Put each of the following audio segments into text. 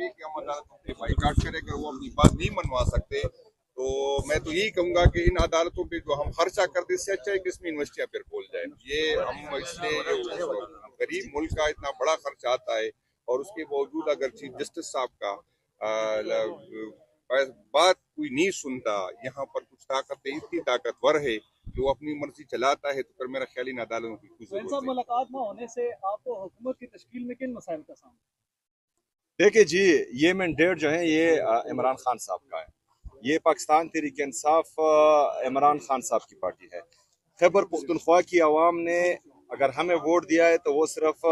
चाहिए कि हम अदालतों के बाइकाट करें। अगर वो अपनी बात नहीं मनवा सकते तो मैं तो यही कहूंगा कि इन अदालतों पे जो हम खर्चा करते इससे अच्छा है कि इसमें यूनिवर्सिटियां फिर खोल जाए। ये हम इसलिए गरीब मुल्क का इतना बड़ा खर्चा आता है और उसके बावजूद अगर चीफ जस्टिस साहब का बात कोई नहीं सुनता, यहाँ पर कुछ ताकतें इतनी ताकतवर है कि वो अपनी मर्जी चलाता है, तो फिर मेरा ख्याल इन अदालतों की कुछ जरूरत है। मुलाकात न होने से आपको हुकूमत की तश्कील में किन मसाइल का सामना? देखिए जी, ये मैंडेट जो है ये इमरान खान साहब का है। ये पाकिस्तान तहरीक इंसाफ इमरान खान साहब की पार्टी है। खैबर पुख्तनख्वा की आवाम ने अगर हमें वोट दिया है तो वो सिर्फ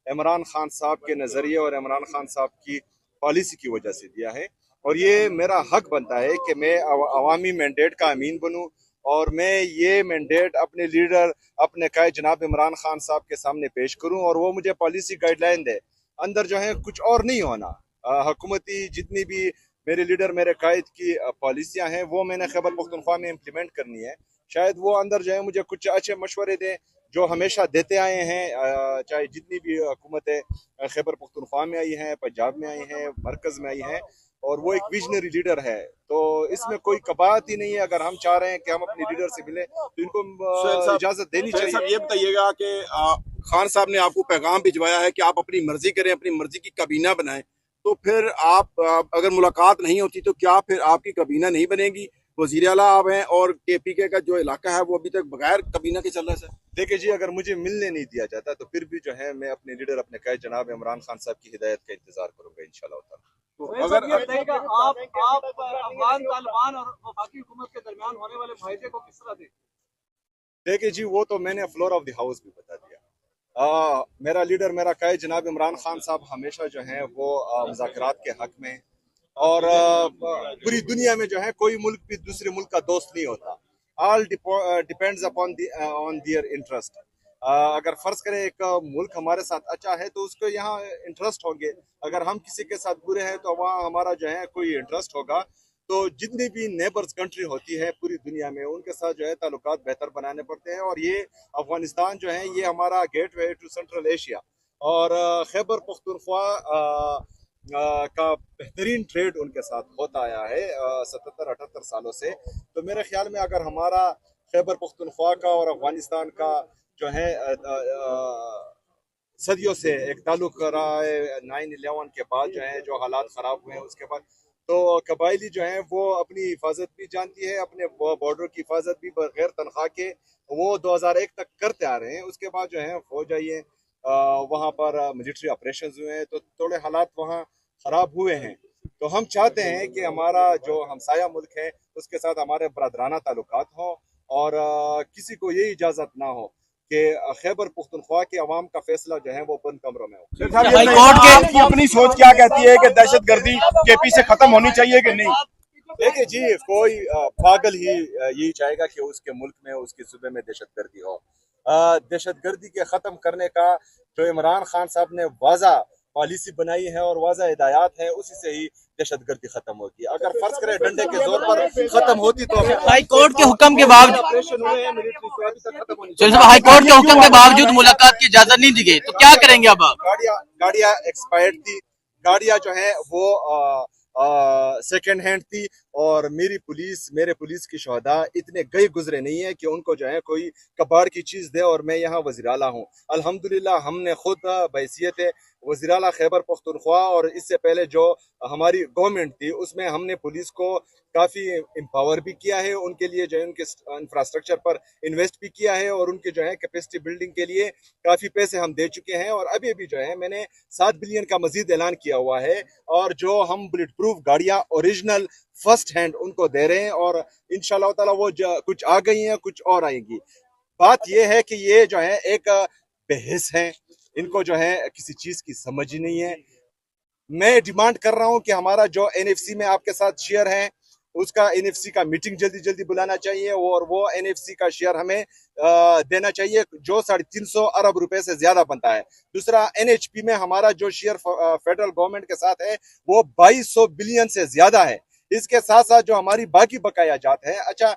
इमरान खान साहब के नज़रिए और इमरान खान साहब की पॉलिसी की वजह से दिया है। और ये मेरा हक बनता है कि मैं अवामी मैंडेट का अमीन बनूं और मैं ये मैंडेट अपने लीडर अपने कायद जनाब इमरान खान साहब के सामने पेश करूं और वो मुझे पॉलिसी गाइडलाइन दे। अंदर जो है कुछ और नहीं होना। हुकूमती जितनी भी मेरे लीडर मेरे कायद की पॉलिसियां हैं वो मैंने खैबर पुख्तनख्वा में इम्प्लीमेंट करनी है। शायद वो अंदर जो है मुझे कुछ अच्छे मशवरे दें जो हमेशा देते आए हैं, चाहे जितनी भी हुकूमतें खैबर पुख्तनख्वा में आई हैं, पंजाब में आई हैं, मरकज़ में आई हैं, और वो एक विजनरी लीडर है। तो इसमें कोई कबात ही नहीं है। अगर हम चाह रहे हैं कि हम अपने लीडर से मिले तो इनको इजाज़त देनी चाहिए। ये बताइएगा कि खान साहब ने आपको पैगाम भिजवाया है कि आप अपनी मर्जी करें, अपनी मर्जी की काबीना बनाएं, तो फिर आप अगर मुलाकात नहीं होती तो क्या फिर आपकी काबीना नहीं बनेगी? वजीर आला आप हैं और KPK का जो इलाका है वो अभी तक बगैर काबीना के चल रहा है सर। देखिए जी, अगर मुझे मिलने नहीं दिया जाता तो फिर भी जो है मैं अपने लीडर अपने कायद जनाब इमरान खान साहब की हिदायत का इंतजार करूंगा इंशाल्लाह ताला। तो अगर आप अफगान तालिबान और वफाकी हुकूमत के दरमियान होने वाले मुआहदे को किस तरह देखते हैं? देखिए जी, वो तो मैंने फ्लोर ऑफ द हाउस भी बता दिया। मेरा लीडर मेरा कायद जनाब इमरान खान साहब हमेशा जो है वो मुज़ाकरात के हक में, और पूरी दुनिया में जो है कोई मुल्क भी दूसरे मुल्क का दोस्त नहीं होता। All depends upon on their interest. अगर फर्ज करें एक मुल्क हमारे साथ अच्छा है तो उसको यहाँ इंटरेस्ट होंगे, अगर हम किसी के साथ बुरे हैं तो वहाँ हमारा जो है कोई इंटरेस्ट होगा। तो जितनी भी नेबर्स कंट्री होती है पूरी दुनिया में उनके साथ जो है ताल्लुकात बेहतर बनाने पड़ते हैं, और ये अफगानिस्तान जो है ये हमारा gateway to Central Asia, और खैबर पुख्तनख्वा का बेहतरीन ट्रेड उनके साथ होता आया है 77-78 सालों से। तो मेरे ख्याल में अगर हमारा खैबर पुख्तनख्वा का और अफगानिस्तान का जो है सदियों से एक ताल्लुक रहा है, 9/11 के बाद जो है जो हालात ख़राब हुए हैं उसके बाद, तो कबायली जो है वो अपनी हिफाजत भी जानती है, अपने बॉर्डर की हिफाजत भी बगैर तनख्वाह के वो 2001 तक करते आ रहे हैं। उसके बाद जो है फौज आई है, वहाँ पर मिलिट्री ऑपरेशन हुए हैं, तो थोड़े हालात वहाँ ख़राब हुए हैं। तो हम चाहते हैं कि हमारा जो हमसाया मुल्क है उसके साथ हमारे बरदराना ताल्लुकात हों, और किसी को ये इजाज़त ना हो कि खैबर पुख्तनख्वा के अवाम का फैसला जो है वो बंद कमरों में हो। हाईकोर्ट की अपनी सोच क्या कहती है कि दहशतगर्दी KP से खत्म होनी चाहिए कि नहीं? देखिए जी, कोई पागल ही यही चाहेगा कि उसके मुल्क में उसके सूबे में दहशतगर्दी हो। दहशतगर्दी के ख़त्म करने का जो इमरान खान साहब ने वाज़ा पॉलिसी बनाई है और वाज़ा हिदायत है उसी से ही दहशतगर्दी खत्म होगी। अगर फर्ज करें डंडे के जोर पर खत्म होती तो हाई कोर्ट के हुक्म के बावजूद मुलाकात की इजाजत नहीं दी गई तो क्या करेंगे अब आप? गाड़ियाँ एक्सपायर्ड थी, गाड़ियाँ जो है वो सेकेंड हैंड थी, और मेरे पुलिस की शहदा इतने गए गुजरे नहीं है कि उनको जो है कोई कबाड़ की चीज़ दे। और मैं यहाँ वज़ीर-ए-आला हूँ, अल्हम्दुलिल्लाह हमने खुद बहैसियत वज़ीर-ए-आला खैबर पुख्तनख्वा और इससे पहले जो हमारी गवर्नमेंट थी उसमें हमने पुलिस को काफ़ी एम्पावर भी किया है, उनके लिए जो है उनके इंफ्रास्ट्रक्चर पर इन्वेस्ट भी किया है, और उनके जो है कैपेसिटी बिल्डिंग के लिए काफ़ी पैसे हम दे चुके हैं। और अभी भी जो है मैंने 7 बिलियन का मजीद ऐलान किया हुआ है, और जो हम बुलेट प्रूफ गाड़ियाँ ओरिजिनल फर्स्ट हैंड उनको दे रहे हैं, और इंशाल्लाह ताला वो कुछ आ गई हैं कुछ और आएंगी। बात यह है कि ये जो है एक बेहिस हैं, इनको जो है किसी चीज़ की समझ ही नहीं है। मैं डिमांड कर रहा हूं कि हमारा जो NFC में आपके साथ शेयर है उसका NFC का मीटिंग जल्दी बुलाना चाहिए, और वो NFC का शेयर हमें देना चाहिए जो 350 अरब रुपए से ज्यादा बनता है। दूसरा, NHP में हमारा जो शेयर फेडरल गवर्नमेंट के साथ है वो 2200 बिलियन से ज्यादा है। इसके साथ साथ जो हमारी बाकी बकाया जात है, अच्छा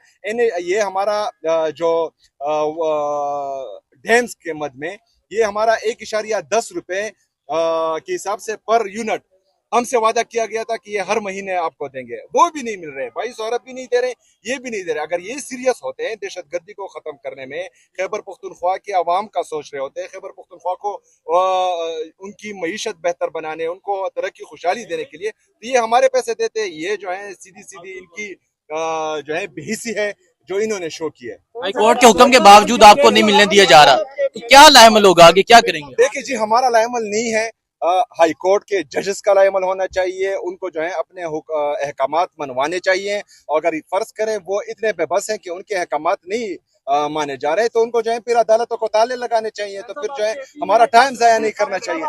ये हमारा जो डैम्स के मद में ये हमारा 1.10 रुपए के हिसाब से पर यूनिट हमसे वादा किया गया था कि ये हर महीने आपको देंगे, वो भी नहीं मिल रहे, 22 अरब भी नहीं दे रहे, ये भी नहीं दे रहे। अगर ये सीरियस होते हैं दहशतगर्दी को खत्म करने में, खैबर पख्तूनख्वा की आवाम का सोच रहे होते हैं, खैबर पख्तूनख्वा को उनकी मईशत बेहतर बनाने, उनको तरक्की खुशहाली देने के लिए, तो ये हमारे पैसे देते। ये जो है सीधी सीधी इनकी जो है बेहिसी है जो इन्होंने शो की है। हाई कोर्ट के हुक्म के बावजूद आपको नहीं मिलने दिया जा रहा, तो क्या लाएमल होगा, आगे क्या करेंगे? देखिए जी, हमारा लाएमल नहीं है, हाई कोर्ट के जजेस का लाएमल होना चाहिए। उनको जो है अपने अहकामात मनवाने चाहिए, और अगर फर्ज करें वो इतने बेबस हैं कि उनके अहकामात नहीं माने जा रहे, तो उनको जो है फिर अदालतों को ताले लगाने चाहिए, तो फिर जो है हमारा टाइम ज़ाया नहीं करना चाहिए।